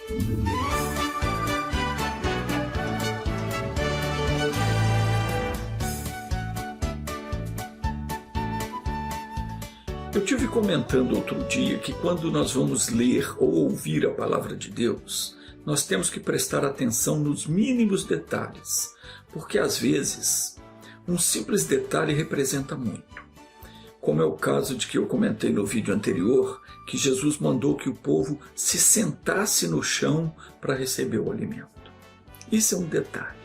Eu tive comentando outro dia que quando nós vamos ler ou ouvir a palavra de Deus, nós temos que prestar atenção nos mínimos detalhes, porque às vezes um simples detalhe representa muito. Como é o caso de que eu comentei no vídeo anterior, que Jesus mandou que o povo se sentasse no chão para receber o alimento. Isso é um detalhe.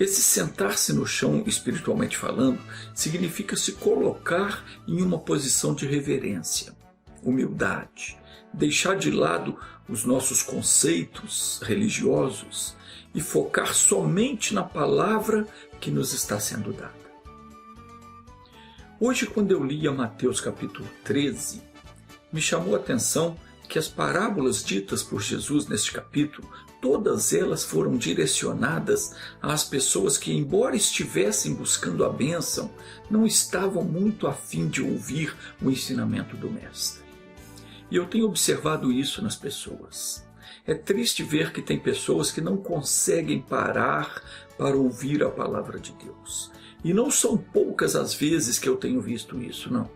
Esse sentar-se no chão, espiritualmente falando, significa se colocar em uma posição de reverência, humildade, deixar de lado os nossos conceitos religiosos e focar somente na palavra que nos está sendo dada. Hoje, quando eu lia Mateus capítulo 13, me chamou a atenção que as parábolas ditas por Jesus neste capítulo, todas elas foram direcionadas às pessoas que, embora estivessem buscando a bênção, não estavam muito a fim de ouvir o ensinamento do Mestre. E eu tenho observado isso nas pessoas. É triste ver que tem pessoas que não conseguem parar para ouvir a palavra de Deus. E não são poucas as vezes que eu tenho visto isso, não.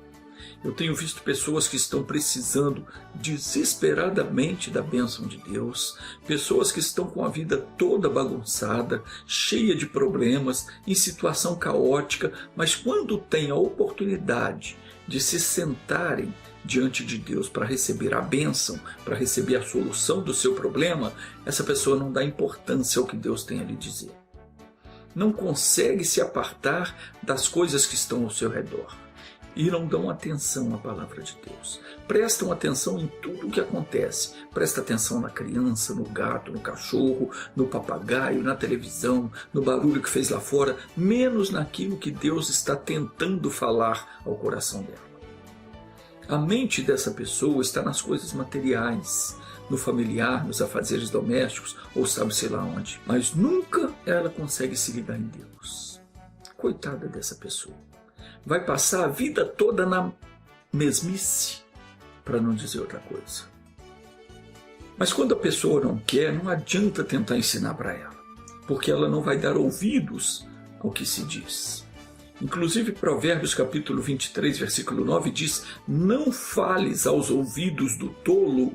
Eu tenho visto pessoas que estão precisando desesperadamente da bênção de Deus, pessoas que estão com a vida toda bagunçada, cheia de problemas, em situação caótica, mas quando têm a oportunidade de se sentarem diante de Deus para receber a bênção, para receber a solução do seu problema, essa pessoa não dá importância ao que Deus tem a lhe dizer. Não consegue se apartar das coisas que estão ao seu redor. E não dão atenção à palavra de Deus. Prestam atenção em tudo o que acontece. Presta atenção na criança, no gato, no cachorro, no papagaio, na televisão, no barulho que fez lá fora, menos naquilo que Deus está tentando falar ao coração dela. A mente dessa pessoa está nas coisas materiais, no familiar, nos afazeres domésticos, ou sabe-se lá onde. Mas nunca ela consegue se ligar em Deus. Coitada dessa pessoa. Vai passar a vida toda na mesmice, para não dizer outra coisa. Mas quando a pessoa não quer, não adianta tentar ensinar para ela, porque ela não vai dar ouvidos ao que se diz. Inclusive Provérbios capítulo 23, versículo 9 diz: não fales aos ouvidos do tolo,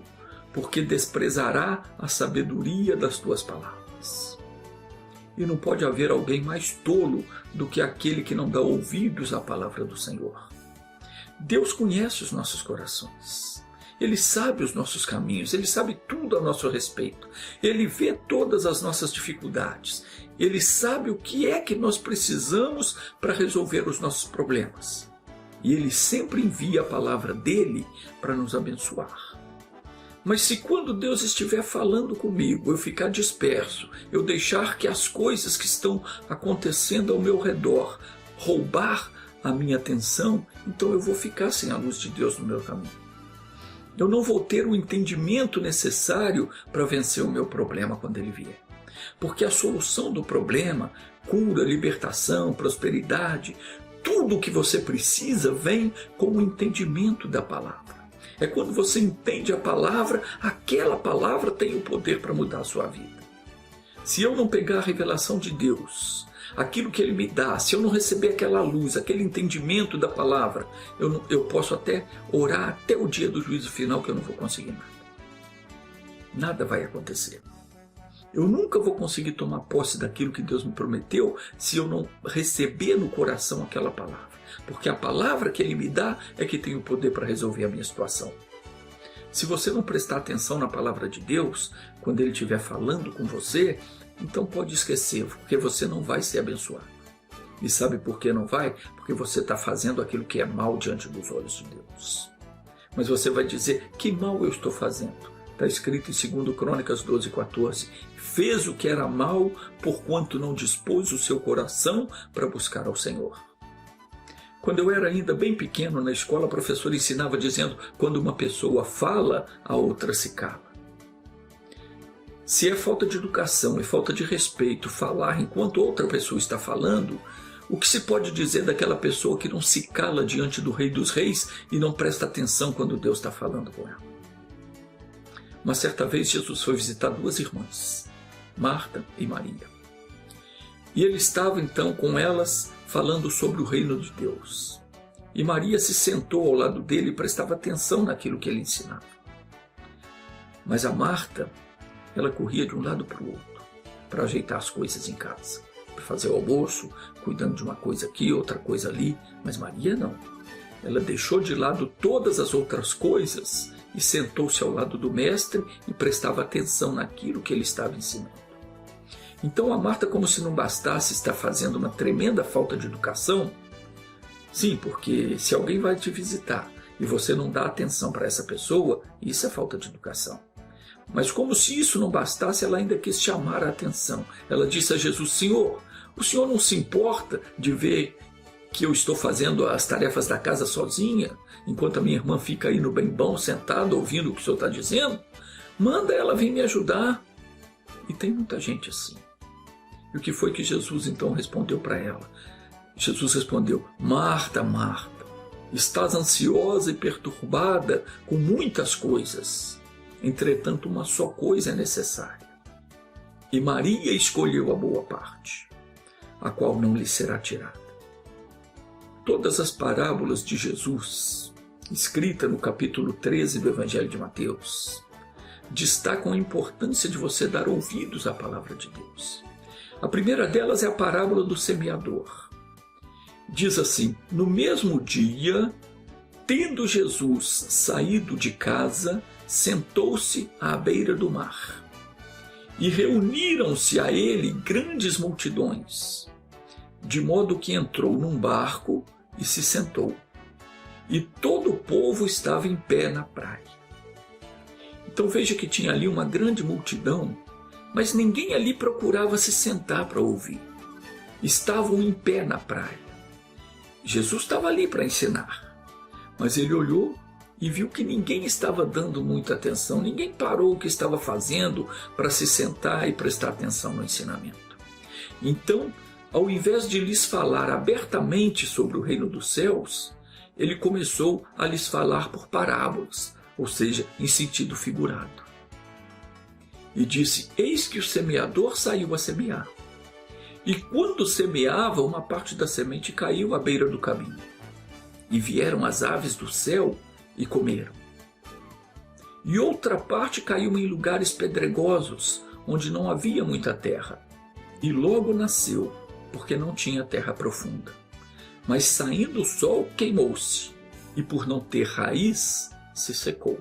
porque desprezará a sabedoria das tuas palavras. E não pode haver alguém mais tolo do que aquele que não dá ouvidos à palavra do Senhor. Deus conhece os nossos corações. Ele sabe os nossos caminhos. Ele sabe tudo a nosso respeito. Ele vê todas as nossas dificuldades. Ele sabe o que é que nós precisamos para resolver os nossos problemas. E Ele sempre envia a palavra dEle para nos abençoar. Mas se quando Deus estiver falando comigo, eu ficar disperso, eu deixar que as coisas que estão acontecendo ao meu redor roubar a minha atenção, então eu vou ficar sem a luz de Deus no meu caminho. Eu não vou ter o entendimento necessário para vencer o meu problema quando ele vier. Porque a solução do problema, cura, libertação, prosperidade, tudo o que você precisa vem com o entendimento da palavra. É quando você entende a palavra, aquela palavra tem o poder para mudar a sua vida. Se eu não pegar a revelação de Deus, aquilo que Ele me dá, se eu não receber aquela luz, aquele entendimento da palavra, eu posso até orar até o dia do juízo final que eu não vou conseguir nada. Nada vai acontecer. Eu nunca vou conseguir tomar posse daquilo que Deus me prometeu se eu não receber no coração aquela palavra. Porque a palavra que Ele me dá é que tem o poder para resolver a minha situação. Se você não prestar atenção na palavra de Deus, quando Ele estiver falando com você, então pode esquecer, porque você não vai ser abençoado. E sabe por que não vai? Porque você está fazendo aquilo que é mal diante dos olhos de Deus. Mas você vai dizer, que mal eu estou fazendo? Está escrito em 2 Crônicas 12:14. Fez o que era mal, porquanto não dispôs o seu coração para buscar ao Senhor. Quando eu era ainda bem pequeno na escola, a professora ensinava dizendo, quando uma pessoa fala, a outra se cala. Se é falta de educação e falta de respeito falar enquanto outra pessoa está falando, o que se pode dizer daquela pessoa que não se cala diante do Rei dos Reis e não presta atenção quando Deus está falando com ela? Uma certa vez Jesus foi visitar duas irmãs, Marta e Maria. E ele estava então com elas falando sobre o reino de Deus. E Maria se sentou ao lado dele e prestava atenção naquilo que ele ensinava. Mas a Marta, ela corria de um lado para o outro, para ajeitar as coisas em casa, para fazer o almoço, cuidando de uma coisa aqui, outra coisa ali. Mas Maria não. Ela deixou de lado todas as outras coisas e sentou-se ao lado do mestre e prestava atenção naquilo que ele estava ensinando. Então a Marta, como se não bastasse estar fazendo uma tremenda falta de educação, sim, porque se alguém vai te visitar e você não dá atenção para essa pessoa, isso é falta de educação. Mas como se isso não bastasse, ela ainda quis chamar a atenção. Ela disse a Jesus: Senhor, o Senhor não se importa de ver que eu estou fazendo as tarefas da casa sozinha, enquanto a minha irmã fica aí no bem bom, sentada, ouvindo o que o Senhor está dizendo? Manda ela vir me ajudar. E tem muita gente assim. E o que foi que Jesus então respondeu para ela? Jesus respondeu: Marta, Marta, estás ansiosa e perturbada com muitas coisas. Entretanto, uma só coisa é necessária. E Maria escolheu a boa parte, a qual não lhe será tirada. Todas as parábolas de Jesus, escritas no capítulo 13 do Evangelho de Mateus, destacam a importância de você dar ouvidos à palavra de Deus. A primeira delas é a parábola do semeador. Diz assim: no mesmo dia, tendo Jesus saído de casa, sentou-se à beira do mar. E reuniram-se a ele grandes multidões, de modo que entrou num barco e se sentou. E todo o povo estava em pé na praia. Então veja que tinha ali uma grande multidão, mas ninguém ali procurava se sentar para ouvir. Estavam em pé na praia. Jesus estava ali para ensinar, mas ele olhou e viu que ninguém estava dando muita atenção, ninguém parou o que estava fazendo para se sentar e prestar atenção no ensinamento. Então, ao invés de lhes falar abertamente sobre o reino dos céus, ele começou a lhes falar por parábolas, ou seja, em sentido figurado. E disse: eis que o semeador saiu a semear. E quando semeava, uma parte da semente caiu à beira do caminho. E vieram as aves do céu e comeram. E outra parte caiu em lugares pedregosos, onde não havia muita terra. E logo nasceu, porque não tinha terra profunda. Mas saindo o sol, queimou-se, e por não ter raiz, se secou.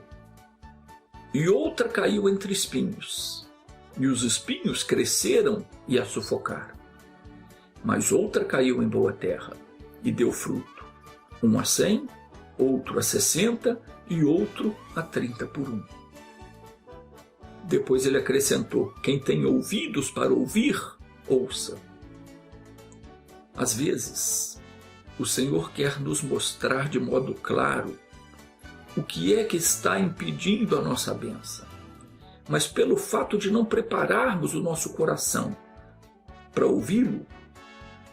E outra caiu entre espinhos, e os espinhos cresceram e a sufocaram. Mas outra caiu em boa terra, e deu fruto, um a 100, outro a 60, e outro a 30 por 1. Depois ele acrescentou: quem tem ouvidos para ouvir, ouça. Às vezes, o Senhor quer nos mostrar de modo claro o que é que está impedindo a nossa bênção. Mas pelo fato de não prepararmos o nosso coração para ouvi-lo,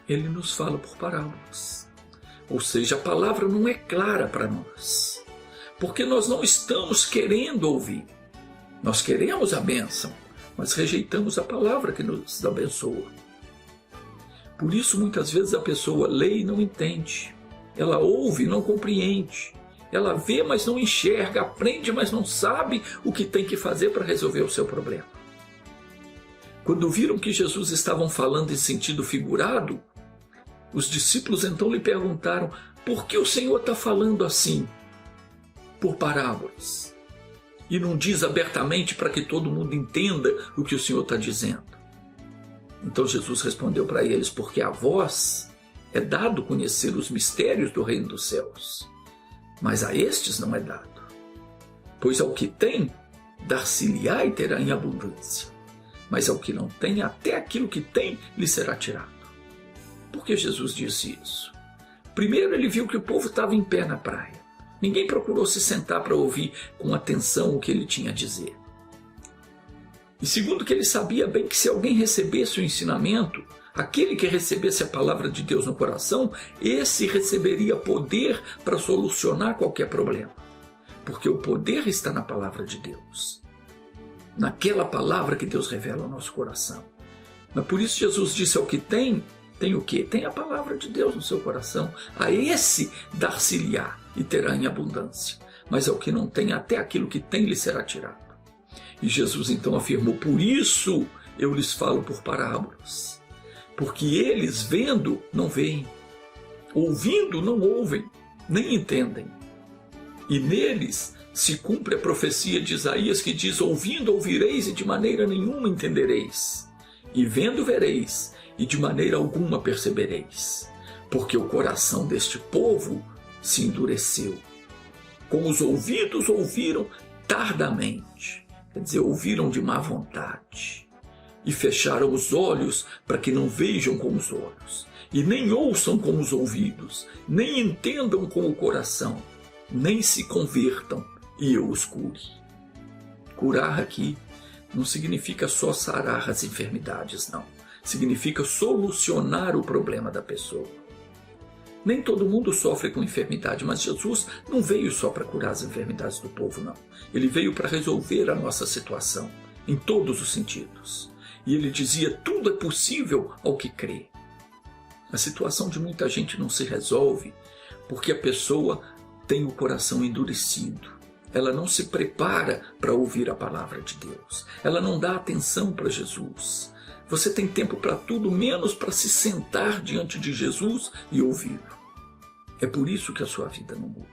ele nos fala por parábolas. Ou seja, a palavra não é clara para nós, porque nós não estamos querendo ouvir. Nós queremos a bênção, mas rejeitamos a palavra que nos abençoa. Por isso, muitas vezes a pessoa lê e não entende. Ela ouve e não compreende. Ela vê, mas não enxerga. Aprende, mas não sabe o que tem que fazer para resolver o seu problema. Quando viram que Jesus estava falando em sentido figurado, os discípulos então lhe perguntaram: por que o Senhor está falando assim? Por parábolas. E não diz abertamente para que todo mundo entenda o que o Senhor está dizendo. Então Jesus respondeu para eles: porque a vós é dado conhecer os mistérios do reino dos céus, mas a estes não é dado. Pois ao que tem, dar-se-lhe-á e terá em abundância. Mas ao que não tem, até aquilo que tem lhe será tirado. Por que Jesus disse isso? Primeiro, ele viu que o povo estava em pé na praia. Ninguém procurou se sentar para ouvir com atenção o que ele tinha a dizer. E segundo, que ele sabia bem que se alguém recebesse o ensinamento, aquele que recebesse a palavra de Deus no coração, esse receberia poder para solucionar qualquer problema. Porque o poder está na palavra de Deus. naquela palavra que Deus revela ao nosso coração. Mas por isso Jesus disse: ao que tem o quê? Tem a palavra de Deus no seu coração. A esse dar-se-lhe-á e terá em abundância. Mas ao que não tem, até aquilo que tem lhe será tirado. E Jesus então afirmou: por isso eu lhes falo por parábolas. Porque eles, vendo, não veem, ouvindo, não ouvem, nem entendem. E neles se cumpre a profecia de Isaías, que diz: ouvindo ouvireis e de maneira nenhuma entendereis, e vendo vereis e de maneira alguma percebereis, porque o coração deste povo se endureceu. Com os ouvidos ouviram tardamente, quer dizer, ouviram de má vontade, e fecharam os olhos para que não vejam com os olhos, e nem ouçam com os ouvidos, nem entendam com o coração, nem se convertam e eu os cure. Curar aqui não significa só sarar as enfermidades, não. Significa solucionar o problema da pessoa. Nem todo mundo sofre com enfermidade, mas Jesus não veio só para curar as enfermidades do povo, não. Ele veio para resolver a nossa situação, em todos os sentidos. E ele dizia: tudo é possível ao que crê. A situação de muita gente não se resolve porque a pessoa tem o coração endurecido. Ela não se prepara para ouvir a palavra de Deus. Ela não dá atenção para Jesus. Você tem tempo para tudo, menos para se sentar diante de Jesus e ouvi-lo. É por isso que a sua vida não muda.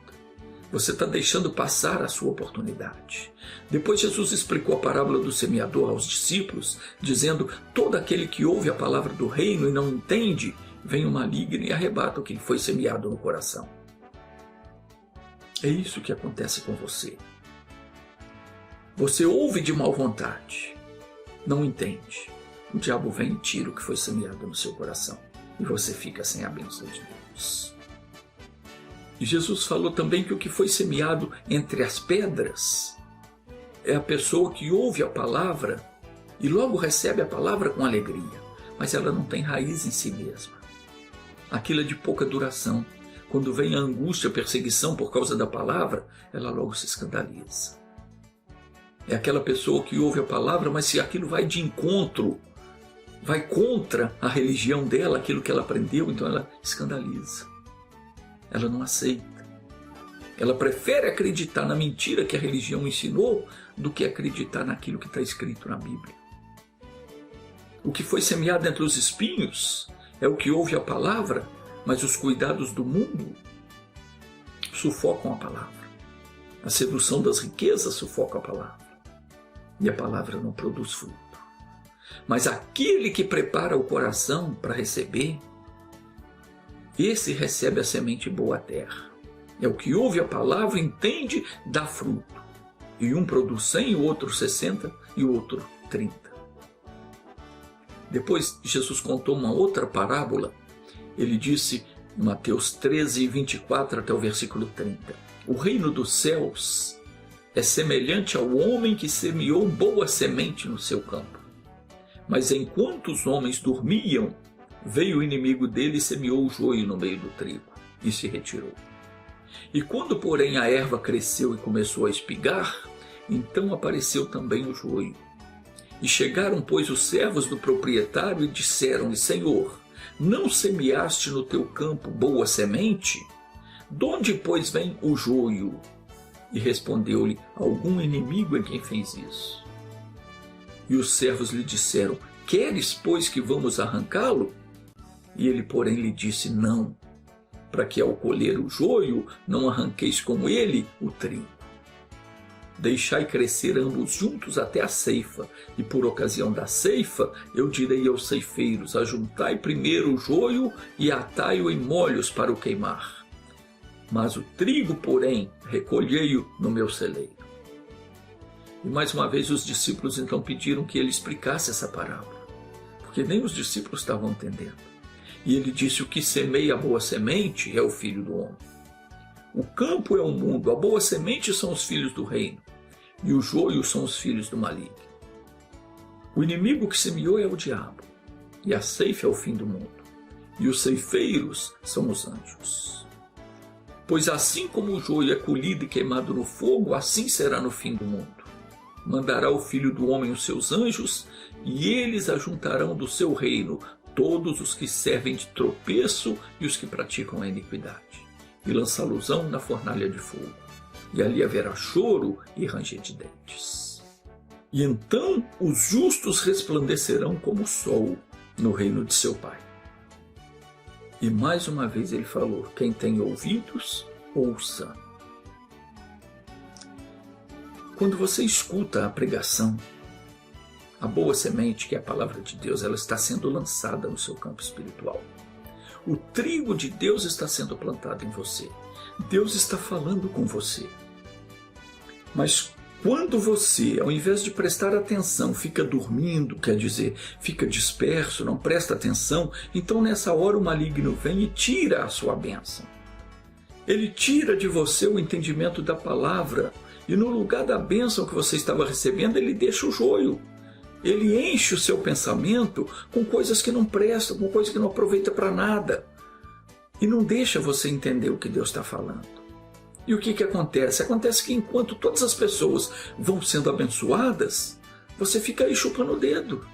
Você está deixando passar a sua oportunidade. Depois Jesus explicou a parábola do semeador aos discípulos, dizendo: todo aquele que ouve a palavra do reino e não entende, vem o maligno e arrebata o que foi semeado no coração. É isso que acontece com você. Você ouve de má vontade, não entende. O diabo vem e tira o que foi semeado no seu coração e você fica sem a bênção de Deus. E Jesus falou também que o que foi semeado entre as pedras é a pessoa que ouve a palavra e logo recebe a palavra com alegria, mas ela não tem raiz em si mesma. Aquilo é de pouca duração. Quando vem a angústia, a perseguição por causa da palavra, ela logo se escandaliza. É aquela pessoa que ouve a palavra, mas se aquilo vai de encontro, vai contra a religião dela, aquilo que ela aprendeu, então ela escandaliza. Ela não aceita. Ela prefere acreditar na mentira que a religião ensinou do que acreditar naquilo que está escrito na Bíblia. O que foi semeado entre os espinhos é o que ouve a palavra, mas os cuidados do mundo sufocam a palavra. A sedução das riquezas sufoca a palavra. E a palavra não produz fruto. Mas aquele que prepara o coração para receber, esse recebe a semente boa terra. É o que ouve a palavra, entende, dá fruto. E um produz 100, o outro 60 e o outro 30. Depois Jesus contou uma outra parábola. Ele disse, em Mateus 13, 24 até o versículo 30. O reino dos céus é semelhante ao homem que semeou boa semente no seu campo. Mas enquanto os homens dormiam, veio o inimigo dele e semeou o joio no meio do trigo e se retirou. E quando, porém, a erva cresceu e começou a espigar, então apareceu também o joio. E chegaram, pois, os servos do proprietário e disseram-lhe: Senhor, não semeaste no teu campo boa semente? De onde, pois, vem o joio? E respondeu-lhe: algum inimigo é quem fez isso. E os servos lhe disseram: queres, pois, que vamos arrancá-lo? E ele, porém, lhe disse: não, para que ao colher o joio não arranqueis com ele o trigo. Deixai crescer ambos juntos até a ceifa, e por ocasião da ceifa eu direi aos ceifeiros: ajuntai primeiro o joio e atai-o em molhos para o queimar. Mas o trigo, porém, recolhei-o no meu celeiro. E mais uma vez os discípulos então pediram que ele explicasse essa parábola, porque nem os discípulos estavam entendendo. E ele disse: o que semeia a boa semente é o filho do homem. O campo é o mundo, a boa semente são os filhos do reino, e o joio são os filhos do maligno. O inimigo que semeou é o diabo, e a ceifa é o fim do mundo, e os ceifeiros são os anjos. Pois assim como o joio é colhido e queimado no fogo, assim será no fim do mundo. Mandará o Filho do Homem os seus anjos, e eles ajuntarão do seu reino todos os que servem de tropeço e os que praticam a iniquidade, e lançá-los-ão na fornalha de fogo. E ali haverá choro e ranger de dentes. E então os justos resplandecerão como o sol no reino de seu Pai. E mais uma vez ele falou: quem tem ouvidos, ouça. Quando você escuta a pregação, a boa semente, que é a palavra de Deus, ela está sendo lançada no seu campo espiritual. O trigo de Deus está sendo plantado em você. Deus está falando com você. Mas quando você, ao invés de prestar atenção, fica dormindo, quer dizer, fica disperso, não presta atenção, então nessa hora o maligno vem e tira a sua bênção. Ele tira de você o entendimento da palavra, e no lugar da bênção que você estava recebendo, ele deixa o joio. Ele enche o seu pensamento com coisas que não prestam, com coisas que não aproveitam para nada. E não deixa você entender o que Deus está falando. E o que acontece? Acontece que enquanto todas as pessoas vão sendo abençoadas, você fica aí chupando o dedo.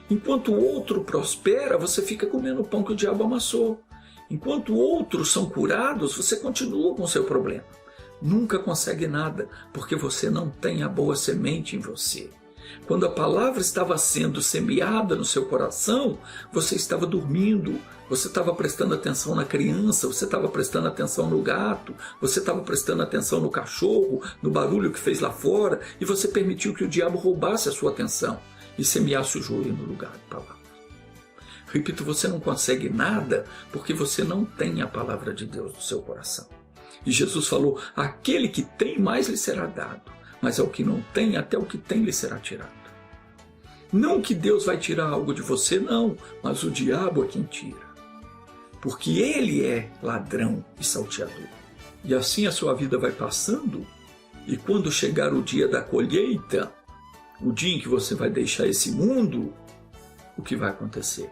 Enquanto o outro prospera, você fica comendo o pão que o diabo amassou. Enquanto outros são curados, você continua com o seu problema. Nunca consegue nada, porque você não tem a boa semente em você. Quando a palavra estava sendo semeada no seu coração, você estava dormindo, você estava prestando atenção na criança, você estava prestando atenção no gato, você estava prestando atenção no cachorro, no barulho que fez lá fora, e você permitiu que o diabo roubasse a sua atenção e semeasse o joio no lugar da palavra. Repito, você não consegue nada porque você não tem a palavra de Deus no seu coração. E Jesus falou: aquele que tem, mais lhe será dado, mas ao que não tem, até o que tem lhe será tirado. Não que Deus vai tirar algo de você, não, mas o diabo é quem tira. Porque ele é ladrão e salteador. E assim a sua vida vai passando, e quando chegar o dia da colheita, o dia em que você vai deixar esse mundo, o que vai acontecer?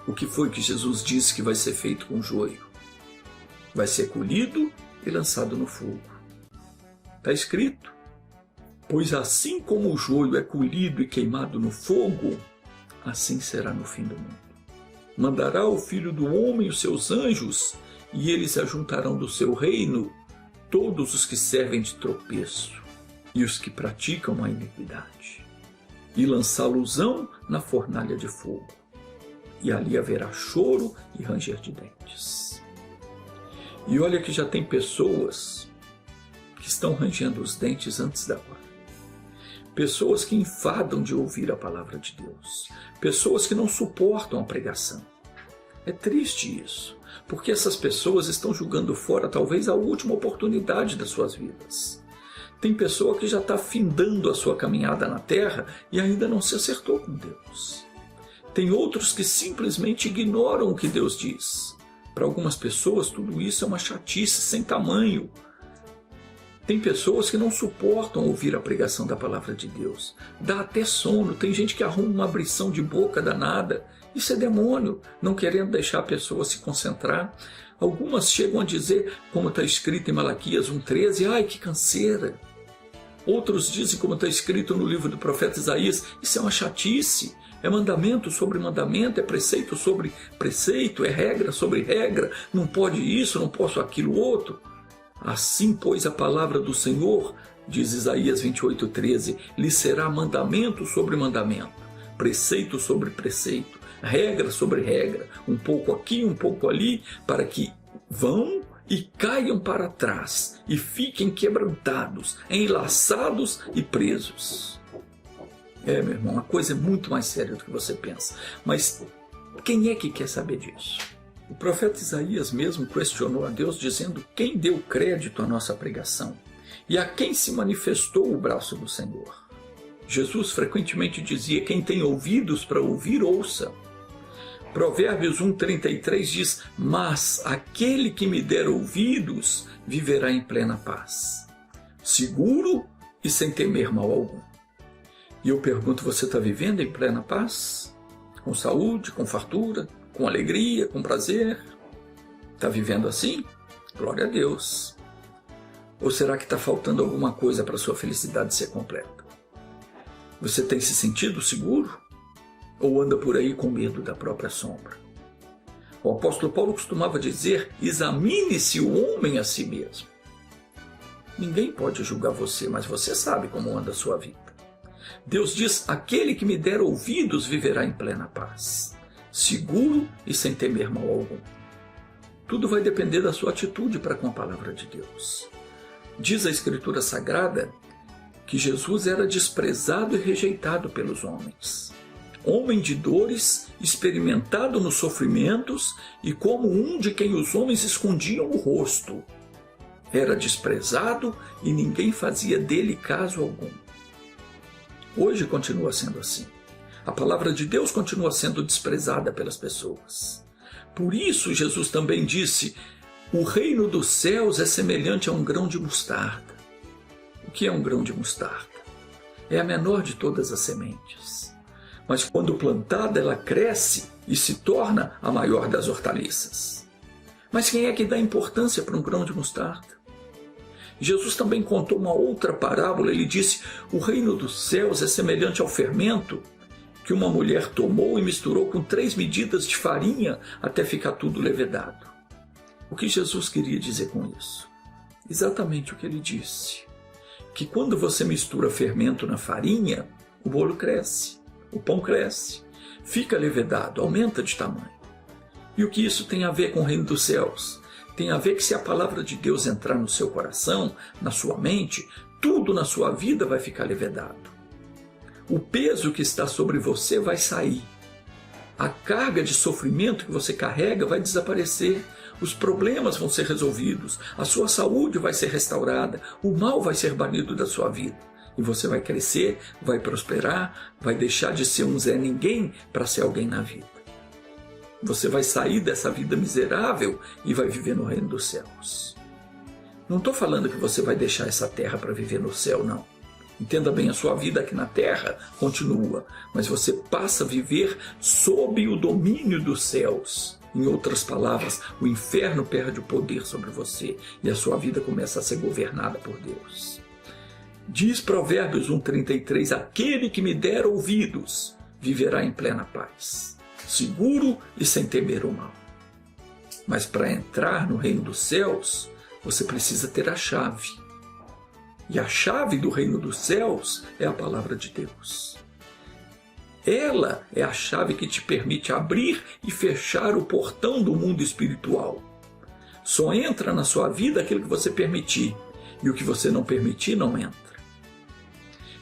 O que foi que Jesus disse que vai ser feito com o joio? Vai ser colhido e lançado no fogo. Está escrito: pois assim como o joio é colhido e queimado no fogo, assim será no fim do mundo. Mandará o Filho do Homem os seus anjos, e eles ajuntarão do seu reino todos os que servem de tropeço e os que praticam a iniquidade, e lançá-los-ão na fornalha de fogo. E ali haverá choro e ranger de dentes. E olha que já tem pessoas que estão rangendo os dentes antes da hora. Pessoas que enfadam de ouvir a palavra de Deus. Pessoas que não suportam a pregação. É triste isso, porque essas pessoas estão jogando fora talvez a última oportunidade das suas vidas. Tem pessoa que já está findando a sua caminhada na terra e ainda não se acertou com Deus. Tem outros que simplesmente ignoram o que Deus diz. Para algumas pessoas tudo isso é uma chatice sem tamanho. Tem pessoas que não suportam ouvir a pregação da palavra de Deus. Dá até sono. Tem gente que arruma uma abrição de boca danada. Isso é demônio, não querendo deixar a pessoa se concentrar. Algumas chegam a dizer, como está escrito em Malaquias 1,13, ai que canseira. Outros dizem, como está escrito no livro do profeta Isaías, isso é uma chatice. É mandamento sobre mandamento, é preceito sobre preceito, é regra sobre regra, não pode isso, não posso aquilo outro. Assim, pois, a palavra do Senhor, diz Isaías 28,13, lhe será mandamento sobre mandamento, preceito sobre preceito, regra sobre regra, um pouco aqui, um pouco ali, para que vão e caiam para trás e fiquem quebrantados, enlaçados e presos. Meu irmão, a coisa é muito mais séria do que você pensa. Mas quem é que quer saber disso? O profeta Isaías mesmo questionou a Deus, dizendo: quem deu crédito à nossa pregação? E a quem se manifestou o braço do Senhor? Jesus frequentemente dizia: quem tem ouvidos para ouvir, ouça. Provérbios 1,33 diz: mas aquele que me der ouvidos viverá em plena paz, seguro e sem temer mal algum. E eu pergunto, você está vivendo em plena paz? Com saúde, com fartura, com alegria, com prazer? Está vivendo assim? Glória a Deus. Ou será que está faltando alguma coisa para a sua felicidade ser completa? Você tem se sentido seguro? Ou anda por aí com medo da própria sombra? O apóstolo Paulo costumava dizer: examine-se o homem a si mesmo. Ninguém pode julgar você, mas você sabe como anda a sua vida. Deus diz: aquele que me der ouvidos viverá em plena paz, seguro e sem temer mal algum. Tudo vai depender da sua atitude para com a palavra de Deus. Diz a Escritura Sagrada que Jesus era desprezado e rejeitado pelos homens. Homem de dores, experimentado nos sofrimentos e como um de quem os homens escondiam o rosto. Era desprezado e ninguém fazia dele caso algum. Hoje continua sendo assim. A palavra de Deus continua sendo desprezada pelas pessoas. Por isso Jesus também disse: o reino dos céus é semelhante a um grão de mostarda. O que é um grão de mostarda? É a menor de todas as sementes. Mas quando plantada, ela cresce e se torna a maior das hortaliças. Mas quem é que dá importância para um grão de mostarda? Jesus também contou uma outra parábola. Ele disse: o reino dos céus é semelhante ao fermento que uma mulher tomou e misturou com 3 medidas de farinha até ficar tudo levedado. O que Jesus queria dizer com isso? Exatamente o que ele disse: que quando você mistura fermento na farinha, o bolo cresce, o pão cresce, fica levedado, aumenta de tamanho. E o que isso tem a ver com o reino dos céus? Tem a ver que se a palavra de Deus entrar no seu coração, na sua mente, tudo na sua vida vai ficar levedado. O peso que está sobre você vai sair. A carga de sofrimento que você carrega vai desaparecer. Os problemas vão ser resolvidos. A sua saúde vai ser restaurada. O mal vai ser banido da sua vida. E você vai crescer, vai prosperar, vai deixar de ser um Zé Ninguém para ser alguém na vida. Você vai sair dessa vida miserável e vai viver no reino dos céus. Não estou falando que você vai deixar essa terra para viver no céu, não. Entenda bem, a sua vida aqui na terra continua, mas você passa a viver sob o domínio dos céus. Em outras palavras, o inferno perde o poder sobre você e a sua vida começa a ser governada por Deus. Diz Provérbios 1,33: aquele que me der ouvidos viverá em plena paz, seguro e sem temer o mal. Mas para entrar no reino dos céus, você precisa ter a chave. E a chave do reino dos céus é a palavra de Deus. Ela é a chave que te permite abrir e fechar o portão do mundo espiritual. Só entra na sua vida aquilo que você permitir, e o que você não permitir não entra.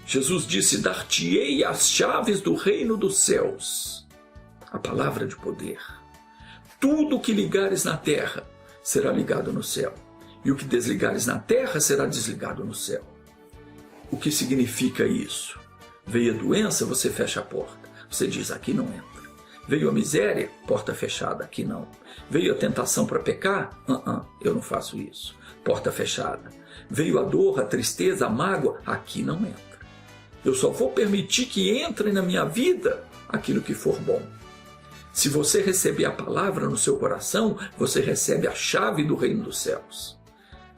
Jesus disse: dar-te-ei as chaves do reino dos céus. A palavra de poder. Tudo o que ligares na terra será ligado no céu. E o que desligares na terra será desligado no céu. O que significa isso? Veio a doença, você fecha a porta. Você diz: aqui não entra. Veio a miséria, porta fechada, aqui não. Veio a tentação para pecar? Eu não faço isso. Porta fechada. Veio a dor, a tristeza, a mágoa? Aqui não entra. Eu só vou permitir que entre na minha vida aquilo que for bom. Se você receber a palavra no seu coração, você recebe a chave do reino dos céus.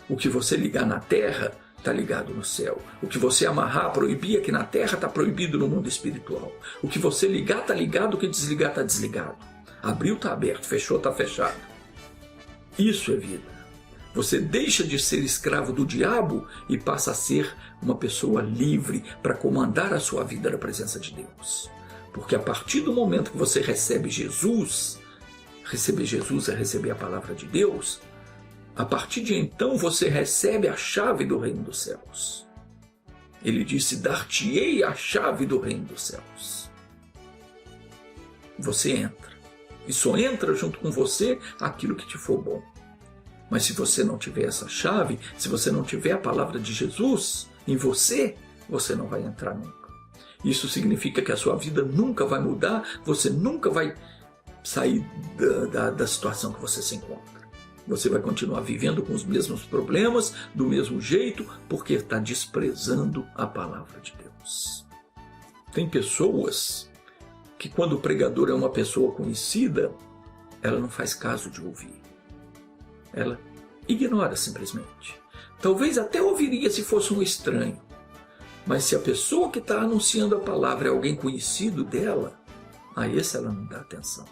O que você ligar na terra está ligado no céu. O que você amarrar, proibir aqui na terra está proibido no mundo espiritual. O que você ligar está ligado, o que desligar está desligado. Abriu está aberto, fechou está fechado. Isso é vida. Você deixa de ser escravo do diabo e passa a ser uma pessoa livre para comandar a sua vida na presença de Deus. Porque a partir do momento que você recebe Jesus, receber Jesus é receber a palavra de Deus, a partir de então você recebe a chave do reino dos céus. Ele disse: dar-te-ei a chave do reino dos céus. Você entra. E só entra junto com você aquilo que te for bom. Mas se você não tiver essa chave, se você não tiver a palavra de Jesus em você, você não vai entrar nunca. Isso significa que a sua vida nunca vai mudar, você nunca vai sair da situação que você se encontra. Você vai continuar vivendo com os mesmos problemas, do mesmo jeito, porque está desprezando a palavra de Deus. Tem pessoas que, quando o pregador é uma pessoa conhecida, ela não faz caso de ouvir. Ela ignora simplesmente. Talvez até ouviria se fosse um estranho, Mas se a pessoa que está anunciando a palavra é alguém conhecido dela, a esse ela não dá atenção.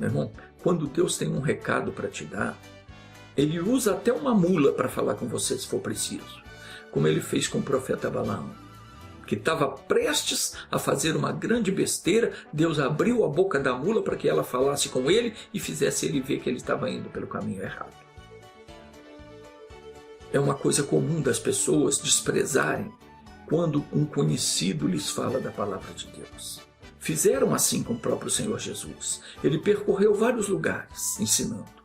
Meu irmão, quando Deus tem um recado para te dar, Ele usa até uma mula para falar com você se for preciso, como Ele fez com o profeta Balaão, que estava prestes a fazer uma grande besteira. Deus abriu a boca da mula para que ela falasse com ele e fizesse ele ver que ele estava indo pelo caminho errado. É uma coisa comum das pessoas desprezarem quando um conhecido lhes fala da palavra de Deus. Fizeram assim com o próprio Senhor Jesus. Ele percorreu vários lugares ensinando.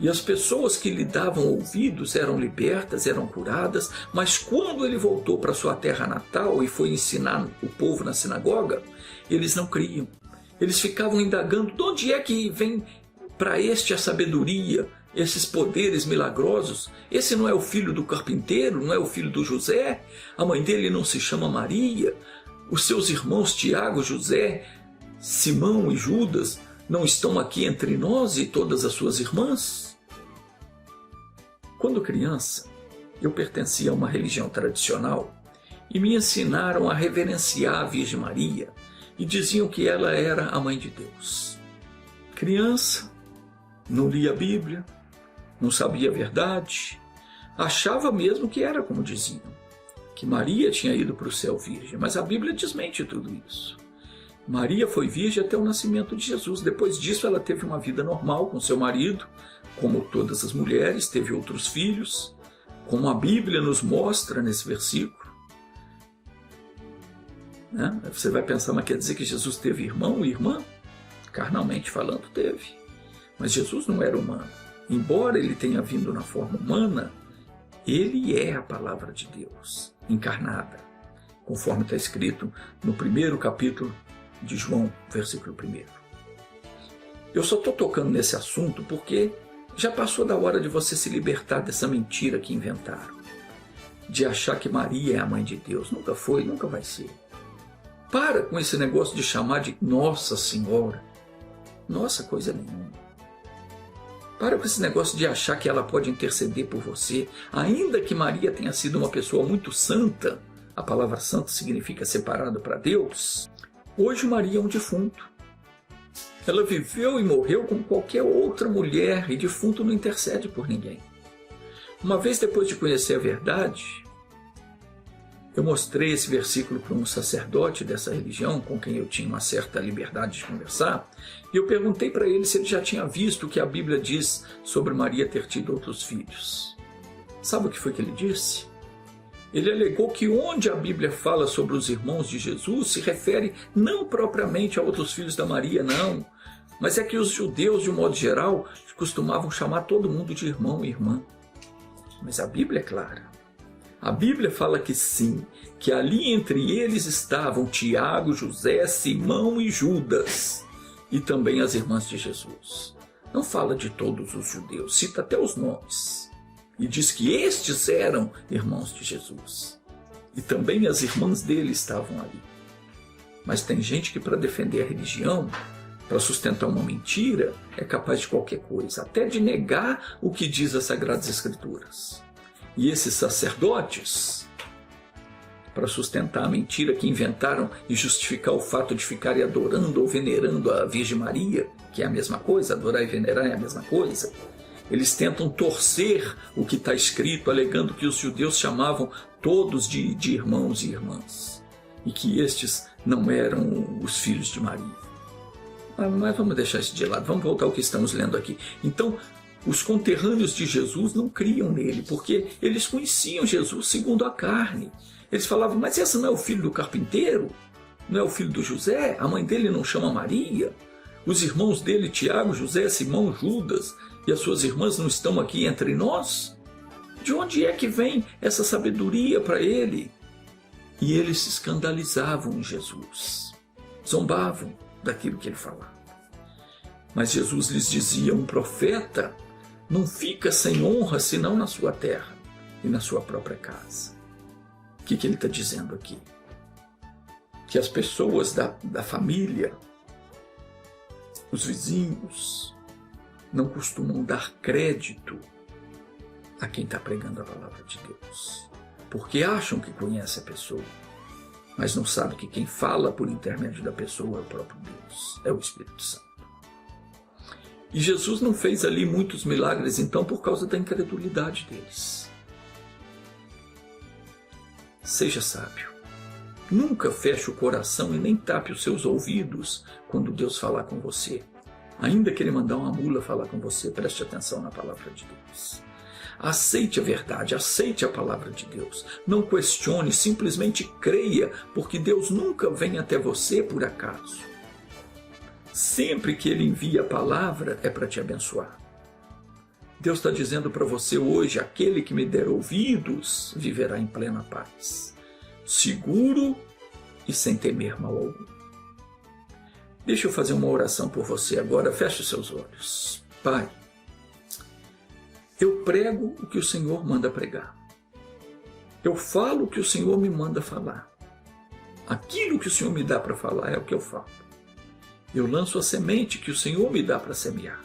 E as pessoas que lhe davam ouvidos eram libertas, eram curadas, mas quando ele voltou para sua terra natal e foi ensinar o povo na sinagoga, eles não criam. Eles ficavam indagando de onde é que vem para este a sabedoria, esses poderes milagrosos. Esse não é o filho do carpinteiro, não é o filho do José? A mãe dele não se chama Maria? Os seus irmãos Tiago, José, Simão e Judas não estão aqui entre nós e todas as suas irmãs? Quando criança, eu pertencia a uma religião tradicional e me ensinaram a reverenciar a Virgem Maria e diziam que ela era a mãe de Deus. Criança, não lia a Bíblia, não sabia a verdade, achava mesmo que era como diziam, que Maria tinha ido para o céu virgem, mas a Bíblia desmente tudo isso. Maria foi virgem até o nascimento de Jesus. Depois disso ela teve uma vida normal com seu marido, como todas as mulheres, teve outros filhos, como a Bíblia nos mostra nesse versículo. Você vai pensar, mas quer dizer que Jesus teve irmão e irmã? Carnalmente falando, teve. Mas Jesus não era humano. Embora ele tenha vindo na forma humana, ele é a palavra de Deus, encarnada, conforme está escrito no primeiro capítulo de João, versículo 1. Eu só estou tocando nesse assunto porque já passou da hora de você se libertar dessa mentira que inventaram, de achar que Maria é a mãe de Deus. Nunca foi, nunca vai ser. Para com esse negócio de chamar de Nossa Senhora. Nossa, coisa nenhuma. Para com esse negócio de achar que ela pode interceder por você. Ainda que Maria tenha sido uma pessoa muito santa, a palavra santo significa separado para Deus, hoje Maria é um defunto. Ela viveu e morreu como qualquer outra mulher, e defunto não intercede por ninguém. Uma vez depois de conhecer a verdade, eu mostrei esse versículo para um sacerdote dessa religião, com quem eu tinha uma certa liberdade de conversar, e eu perguntei para ele se ele já tinha visto o que a Bíblia diz sobre Maria ter tido outros filhos. Sabe o que foi que ele disse? Ele alegou que onde a Bíblia fala sobre os irmãos de Jesus se refere não propriamente a outros filhos da Maria, não, mas é que os judeus, de um modo geral, costumavam chamar todo mundo de irmão e irmã. Mas a Bíblia é clara. A Bíblia fala que sim, que ali entre eles estavam Tiago, José, Simão e Judas, e também as irmãs de Jesus. Não fala de todos os judeus, cita até os nomes. E diz que estes eram irmãos de Jesus. E também as irmãs dele estavam ali. Mas tem gente que para defender a religião, para sustentar uma mentira, é capaz de qualquer coisa, até de negar o que diz as Sagradas Escrituras. E esses sacerdotes, para sustentar a mentira que inventaram e justificar o fato de ficarem adorando ou venerando a Virgem Maria, que é a mesma coisa, adorar e venerar é a mesma coisa, eles tentam torcer o que está escrito, alegando que os judeus chamavam todos de irmãos e irmãs, e que estes não eram os filhos de Maria. Mas vamos deixar isso de lado, vamos voltar ao que estamos lendo aqui. Então, os conterrâneos de Jesus não criam nele, porque eles conheciam Jesus segundo a carne. Eles falavam, mas esse não é o filho do carpinteiro? Não é o filho do José? A mãe dele não chama Maria? Os irmãos dele, Tiago, José, Simão, Judas, e as suas irmãs não estão aqui entre nós? De onde é que vem essa sabedoria para ele? E eles se escandalizavam em Jesus, zombavam daquilo que ele falava. Mas Jesus lhes dizia, um profeta não fica sem honra senão na sua terra e na sua própria casa. O que ele está dizendo aqui? Que as pessoas da família, os vizinhos, não costumam dar crédito a quem está pregando a palavra de Deus. porque acham que conhecem a pessoa, mas não sabem que quem fala por intermédio da pessoa é o próprio Deus, é o Espírito Santo. E Jesus não fez ali muitos milagres, então, por causa da incredulidade deles. Seja sábio. Nunca feche o coração e nem tape os seus ouvidos quando Deus falar com você. Ainda que Ele mandar uma mula falar com você, preste atenção na palavra de Deus. Aceite a verdade, aceite a palavra de Deus. Não questione, simplesmente creia, porque Deus nunca vem até você por acaso. Sempre que Ele envia a palavra é para te abençoar. Deus está dizendo para você hoje, aquele que me der ouvidos viverá em plena paz, seguro e sem temer mal algum. Deixa eu fazer uma oração por você agora, feche os seus olhos. Pai, eu prego o que o Senhor manda pregar. Eu falo o que o Senhor me manda falar. Aquilo que o Senhor me dá para falar é o que eu falo. Eu lanço a semente que o Senhor me dá para semear.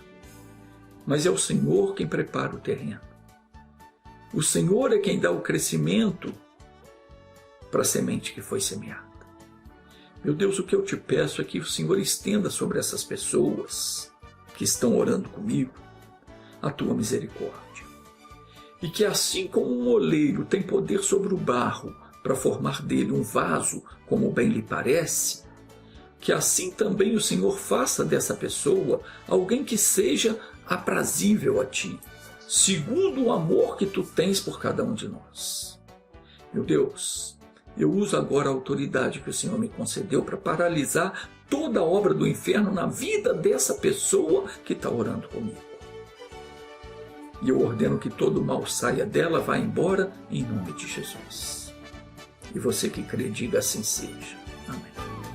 Mas é o Senhor quem prepara o terreno. O Senhor é quem dá o crescimento para a semente que foi semeada. Meu Deus, o que eu te peço é que o Senhor estenda sobre essas pessoas que estão orando comigo a tua misericórdia. E que assim como um oleiro tem poder sobre o barro para formar dele um vaso como bem lhe parece, que assim também o Senhor faça dessa pessoa alguém que seja aprazível a ti, segundo o amor que tu tens por cada um de nós. Meu Deus, eu uso agora a autoridade que o Senhor me concedeu para paralisar toda a obra do inferno na vida dessa pessoa que está orando comigo. E eu ordeno que todo mal saia dela, vá embora, em nome de Jesus. E você que crê, diga assim seja. Amém.